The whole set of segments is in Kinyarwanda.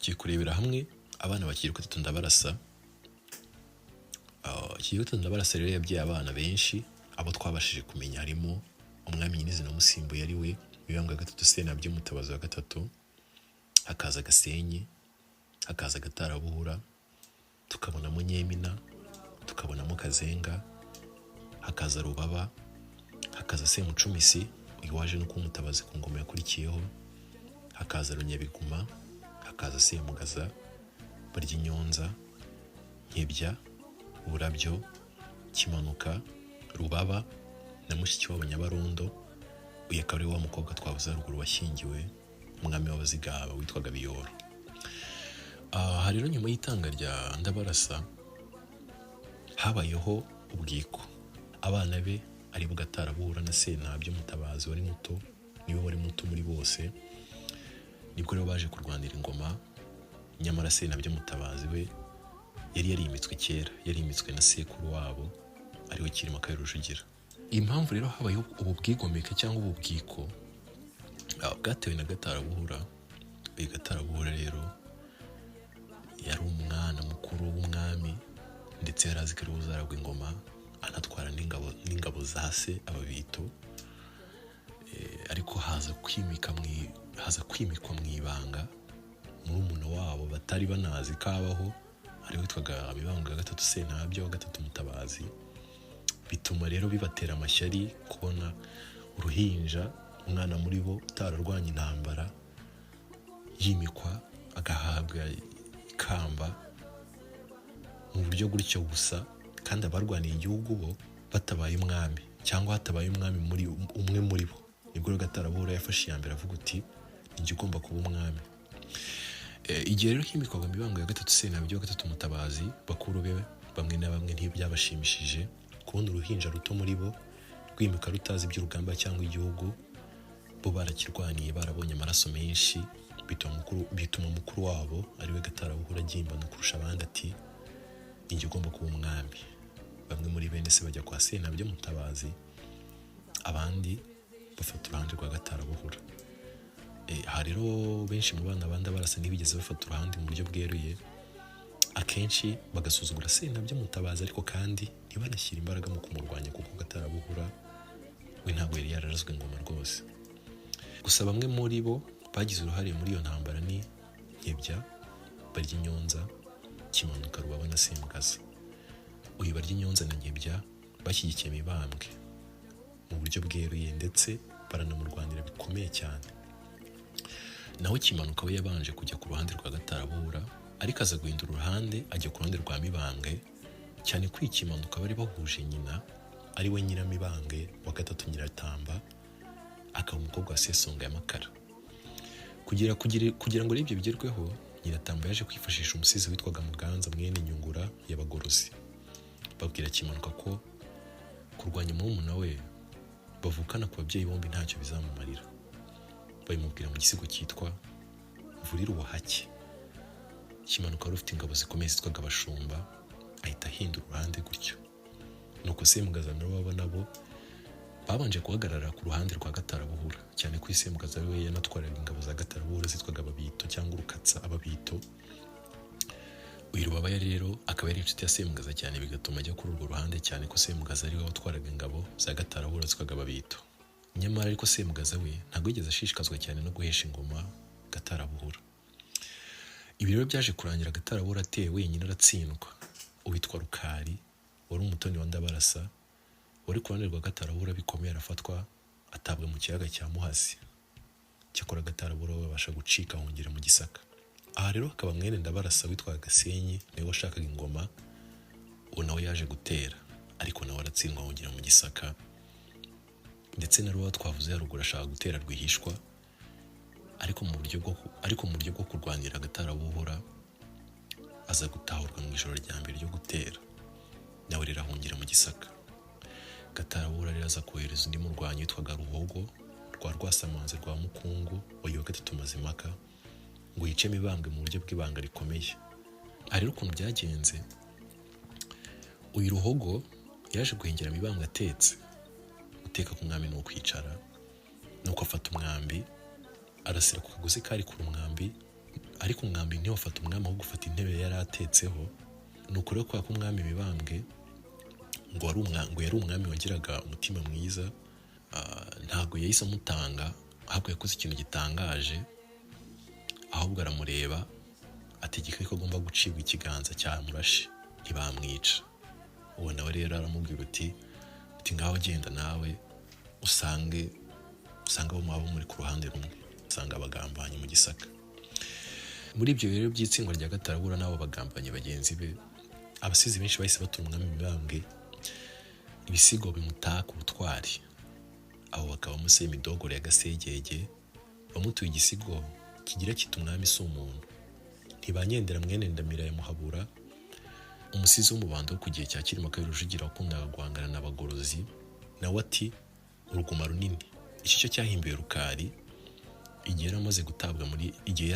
tugiye kurebera hamwe abana bakiri gatatu ndabarasa. Kigeli gatatu ndabarasa rero yabyaye abana benshi, abo twabashije kumenya harimo umwami Nyirizina umusimbuye ari we Mibambwe III Sentabyo Mutabazi wa gatatu, hakaza Gasenyi, hakaza Gatarabuhura, tukabonamo Nyemina, tukabonamo Kazenga, hakaza Rubaba, hakaza Semucumisi uyu waje no kuba umutabazi ku ngoma yakurikiyeho, hakaza Runyabiguma, hakaza Semugaza, Baryinyonza, Nkebya, Burabyo, Kimanuka, Rubaba na mushiki wabo Nyabarondo. Uyu akaba ari wa mukobwa twavuze haruguru washyingiwe umwami w'Abazigaba witwaga Biyoro. Aha rero nyuma y'itanga rya Ndabarasa habayeho ubwiko. Abana be ari Gatarabuhura na Sentabyo Mutabazi wari muto, niwe wari muto muri bose, nibwo rero baje kurwanira ingoma. Nyamara Sentabyo Mutabazi we yari yarimitswe kera, yarimitswe na sekuru wabo ariwe Cyilima Kabiri Rujugira. Impamvu rero habayeho ubu bwigomeke cyangwa ubu bwiko bwatewe na Gatarabuhura. Uyu Gatarabuhura rero yari umwana mukuru w'umwami ndetse yari azi ko ari uzaragwa ingoma, anatwara n'ingabo za se Ababito, ariko haza kwimikwa mu ibanga murumuna wabo batari banazi kabaho, ari witwaga Mibambwe III Sentabyo wa gatatu Mutabazi. Bituma rero bibatera amashyari kubona uruhinja, umwana muri bo utararwanya intambara, yimikwa agahabwa ikamba mu buryo gutyo gusa, kandi abarwaniye igihugu bo batabaye umwami cyangwa hatabaye umwami umwe muri bo. Nibwo Gatarabuhura yafashe iya mbere avuga uti njye ugomba kuba umwami. Igihe rero himikwaga Mibambwe III Sentabyo wa gatatu Mutabazi, bakuru be bamwe na bamwe ntibyabashimishije kubona uruhinja ruto muri bo rwimika rutazi iby'urugamba cyangwa igihugu. Bo barakirwaniye, barabonye amaraso menshi, bituma mukuru wabo ariwe Gatarabuhura agimbana kurusha abandi ati njye ugomba kuba umwami. Bamwe muri bene se bajya kwa Sentabyo Mutabazi, abandi bafata uruhande rwa Gatarabuhura. Aha rero benshi mu bana bandi barasa ntibigeze bafata uruhande mu buryo bweruye, akenshi bagasuzugura Sentabyo Mutabazi, ariko kandi ntibanashyire imbaraga mu kumurwanya kuko Gatarabuhura we ntabwo yari yararazwe ingoma rwose. Gusa bamwe muri bo bagize uruhare muri iyo ntambara ni Nkebya, Baryinyonza, Kimanuka, Rubaba na Semugaza. Uyu Baryinyonza na Nkebya bashyigikiye Mibambwe mu buryo bweruye ndetse baranamurwanira bikomeye cyane. Naho Kimanuka we yabanje kujya ku ruhande rwa Gatarabuhura, ariko aza guhindura uruhande ajya ku ruhande rwa Mibambwe, cyane ko Kimanuka bari bahuje nyina ari we Nyiramibambwe wa gatatu Nyiratamba, akaba umukobwa wa Sesonga ya Makara. Kugira ngo ibyo bigerweho, Nyiratamba yaje kwifashisha umusizi witwaga Muganza mwene Nyungura y'Abagorozi. Babwira Kimanuka ko kurwanya murumuna we bavukana ku babyeyi bombi ntacyo bizamumarira. Babimubwira mu gisigo cyitwa Mvurira uwahake. Kimanuka wari ufite ingabo zikomeye zitwaga Abashumba, ahita ahindura uruhande gutyo. Nuko Semugaza na Rubaba nabo babanje guhagarara ku ruhande rwa Gatarabuhura, cyane ko Semugaza we yanatwaraga ingabo za Gatarabuhura zitwaga Ababito cyangwa Urukatsa Ababito. Uyu Rubaba rero akaba yari inshuti ya Semugaza cyane, bigatuma ajya kuri urwo ruhande, cyane ko Semugaza ari we watwaraga ingabo za Gatarabuhura zitwaga Ababito. Nyamara ariko Semugaza we ntabwo yigeze ashishikazwa cyane no guhesha ingoma Gatarabuhura. Ibi rero byaje kurangira Gatarabuhura ateye wenyine aratsindwa. Uwitwa Rukari wari umutoni wa Ndabarasa wari ku ruhande rwa Gatarabuhura bikomeye, arafatwa atabwa mu kiyaga cya Muhazi. Cyakora Gatarabuhura we abasha gucika ahungira mu Gisaka. Aha rero hakaba mwene Ndabarasa witwaga Gasenyi, niwe washakaga ingoma, uwo nawe yaje gutera, ariko nawe aratsindwa ahungira mu Gisaka. Ndetse na Rubaba twavuze haruguru ashaka gutera rwihishwa, ariko mu buryo bwo kurwanira Gatarabuhura aza gutahurwa mu ijoro rya mbere ryo gutera, nawe rero ahungira mu Gisaka. Gatarabuhura rero aza kohereza undi murwanyi witwaga Ruhogo rwa Rwasamanzi rwa Mukungu uyu wa gatatu Mazimaka ngo yice Mibambwe mu buryo bw'ibanga rikomeye. Aha rero ukuntu byagenze, uyu Ruhogo yaje guhengera Mibambwe atetse. Guteka ku mwami ni ukwicara, nuko afata umwambi arasira ku kagozi kari ku mwambi, ariko umwambi ntiwafata umwami aho gufata intebe yari atetseho. ni ukuri ko umwami Mibambwe ngo yari umwami wagiraga umutima mwiza, ntabwo yahise amutanga, ahubwo yakoze ikintu gitangaje, ahubwo aramureba ategeka ko agomba gucibwa ikiganza cyamurashe, ntibamwica. uwo nawe rero aramubwira uti ngaho genda nawe usange abo mwaba muri ku ruhande rumwe, usanga abagambanyi mu Gisaka. Muri ibyo rero by'itsindwa rya Gatarabura n'abo bagambanyi bagenzi be, abasizi benshi bahise batura umwami Mibambwe ibisigo bimutaka ubutwari. Abo bakabamo Semidogoro ya Gasegege bamutuye igisigo kigira kiti umwami si umuntu. Ntibanyendera mwene Ndamira ya Muhabura, umusizi w'umubanda wo ku gihe cya Cyilima kabiri Rujugira wakundaga guhangana n'abagorozi, nawe ati uruguma runini. Iki cyo cyahimbiwe Rukari igihe yari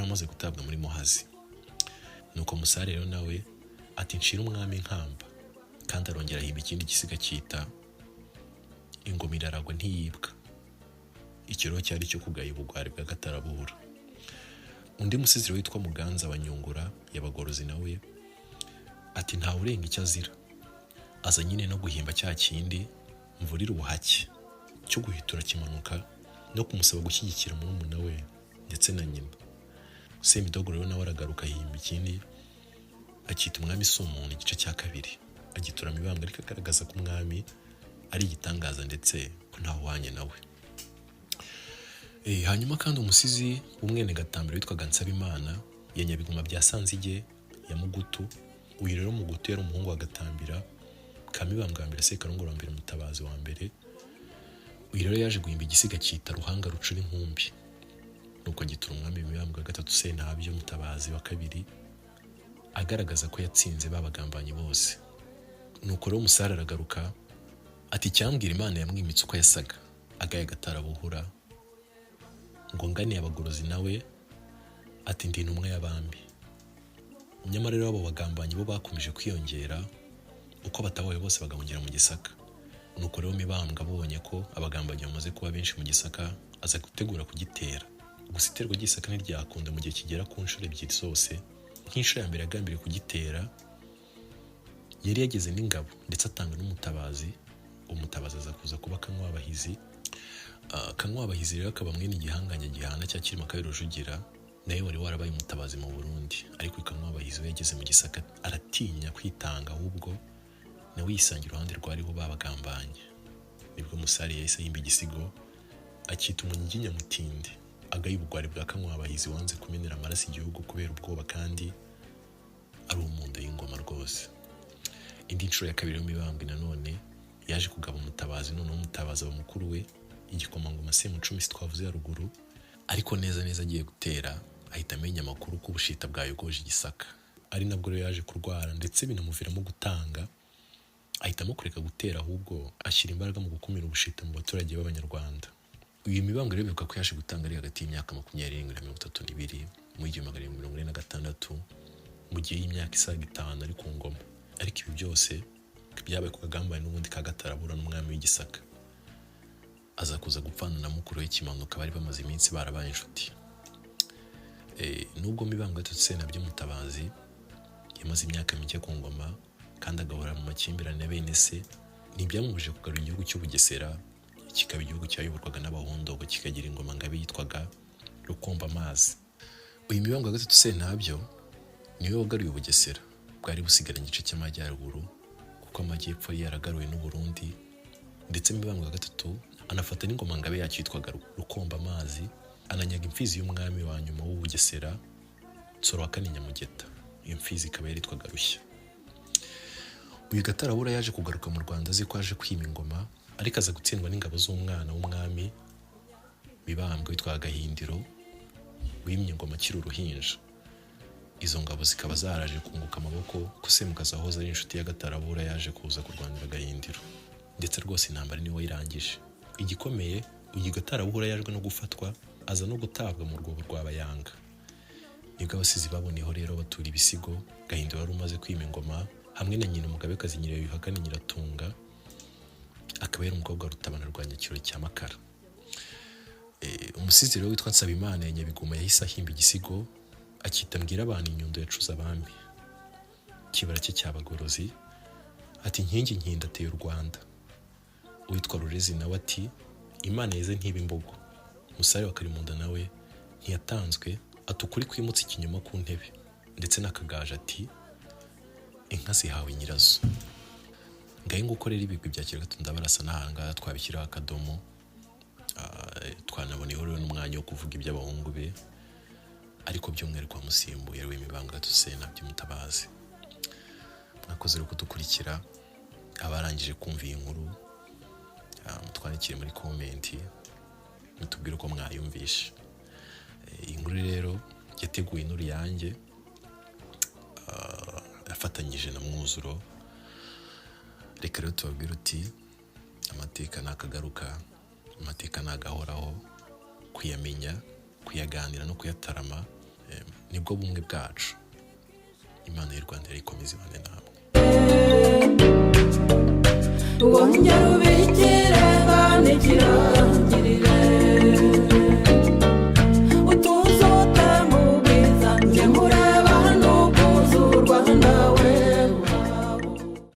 amaze gutabwa muri Muhazi. Nuko Musare rero nawe ati nshira umwami inkamba, kandi arongera ahimba ikindi gisiga cyita ingoma iraragwa ntiyibwa. Ikiro cyari cyo kugaya ubugwari bwa Gatarabura. Undi musizi witwa Muganza wa Nyungura y'abagorozi nawe ati ntawe urenga icyo azira. Aza nyine no guhimba cya kindi mvurira ubuhake cyo guhitura kimanuka no kumusaba gushyigikira murumuna we ndetse na nyina. Semidogoro rero nawe aragaruka ahimba ikindi akita umwami si umuntu, igice cya kabiri, agitura Mibambwe ariko agaragaza ko umwami ari igitangaza ndetse ko ntawuhwanye nawe. Hanyuma kandi umusizi w'umwene Gatambiro witwaga Nsabimana ya Nyabiguma bya Sanzige ya Mugutu. Uyu rero Mugutu yari umuhungu wa Gatambira ka Mibambwe wa mbere Sekarongoro wa mbere Mutabazi wa mbere. Uyu rero yaje guhimba igisiga cyita Ruhanga rucura inkumbi, nuko agitura umwami Mibambwe wa gatatu Sentabyo Mutabazi wa kabiri, agaragaza ko yatsinze babagambanyi bose. Nuko rero Musare aragaruka ati cyambwira Imana yamwimitse uko yasaga, agaye Gatarabuhura ngo nganiye abagorozi nawe ati ndi intumwa y'abambi. Nyamara rero abo bagambanyi bo bakomeje kwiyongera uko batabaye bose bagahungira mu Gisaka. Nuko rero Mibambwe abonye ko abagambanyi bamaze kuba benshi mu Gisaka, aza gutegura kugitera. Gusa iterwa ry'Isaka ntiryakunda mu gihe kigera ku nshuro ebyiri zose. Nk'inshuro ya mbere yagambiriye kugitera yari yageze n'ingabo ndetse atanga n'umutabazi. Umutabazi aza kuza kuba Kanywabahizi. Kanywabahizi rero akaba mwene igihanganye gihana cya Cyilima kabiri Rujugira, nawe wari warabaye umutabazi mu Burundi. Ariko Kanywabahizi we yageze mu Gisaka aratinya kwitanga, ahubwo nawe yisangira uruhande rwariho babagambanye. Nibwo Musare yahise yimba igisigo akita Umunyiginya Mutinde, agaye ubugwari bwa Kanywabahizi wanze kumenera amaraso igihugu kubera ubwoba kandi ari umuntu y'ingoma rwose. Indi nshuro ya kabiri Mibambwe nanone yaje kugaba umutabazi, noneho umutabazi aba mukuru we igikomangoma Semucumi twavuze ya ruguru. Ariko neza agiye gutera ahita amenya amakuru ko ubushita bwayogoje Gisaka, ari nabwo rero yaje kurwara ndetse binamuviramo gutanga. Ahitamo kureka gutera, ahubwo ashyira imbaraga mu gukumira ubushita mu baturage b'Abanyarwanda. Uyu Mibambwe rero bivuga ko yaje gutanga ari hagati y'imyaka 27 na 32 mu 1746, mu gihe y'imyaka isaga 5 ari ku ngoma. Ariko ibi byose byabaye ku kagambane n'ubundi ka Gatarabura n'umwami w'Igisaka. Aza kuza gupfana na mukuru we Kimanuka, bari bamaze iminsi barabaye inshuti. Nubwo Mibambwe gatatu Sentabyo Mutabazi yamaze imyaka mike ku ngoma kandi agahora mu makimbirane bene se, ntibyamubujije kugarura igihugu cy'Ubugesera, kikaba igihugu cyayoborwaga n'Abahondogo, kikagira ingoma ngabe yitwaga Rukomba amazi. Uyu Mibambwe gatatu Sentabyo niwe wagaruye Ubugesera, bwari busigaranye igice cy'amajyaruguru kuko amajyepfo yaragaruwe n'u Burundi. Ndetse Mibambwe gatatu anafata n'ingoma ngabe yitwaga Rukomba amazi, ananyaga imfizi y'umwami wa nyuma w'Ubugesera Nsoro wa kane Nyamugeta. Iyo mfizi ikaba yaritwaga Rushya. Uyu Gatarabura yaje kugaruka mu Rwanda azi ko aje kwima ingoma, ariko aza gutsindwa n'ingabo z'umwana w'umwami Mibambwe witwaga Gahindiro wimye ingoma akiri uruhinja. Izo ngabo zikaba zaraje kunguka amaboko ko Semugaza ahoza ari inshuti ya Gatarabura yaje kuza kurwanira Gahindiro, ndetse rwose intambara niwe yirangije. Igikomeye, uyu Gatarabura yajwe no gufatwa, aza no gutabwa mu rwobo rwa Bayanga. Nibwo abasizi baboneyeho rero batura ibisigo Gahindiro wari umaze kwima ingoma, hamwe na nyina Umugabekazi Nyirayuhakane Nyiratunga, akaba yari umukobwa wa Rutabana rwa Nyakiro cya Makara. Umusizi rero witwa Nsabimana ya Nyabiguma yahise ahimba igisigo akita mbwira abantu inyundo yacuze abami, kibara cye cy'abagorozi, ati inkingi nkinda ateye u Rwanda. Uwitwa Rurezi nawe ati Imana yeze ntiba imbogo. Musare wa Karimunda nawe ntiyatanzwe, ati ukuri kwimutse ikinyoma ku ntebe. Ndetse n'akagaje ati inka zihawe nyirazo. Ngaye nguko rero ibigwi bya Kiragato Ndabarasa n'ahanga twabishyiraho akadomo. Twanaboneyeho rero n'umwanya wo kuvuga iby'abahungu be, ariko by'umwihariko wamusimbuye w'Imibambwe Gatatu Sena by'Umutabazi. Mwakoze rero kudukurikira, abarangije kumva iyi nkuru mutwandikire muri komenti mutubwire uko mwayumvishe. Iyi nkuru rero yateguwe n'Uruyange yafatanyije na Mwuzuro. Reka rero tubabwire uti amateka nakagaruka, amateka nagahoraho, kuyamenya, kuyaganira no kuyatarama nibwo bumwe bwacu. Imana y'u Rwanda ikomeze ibane namwe.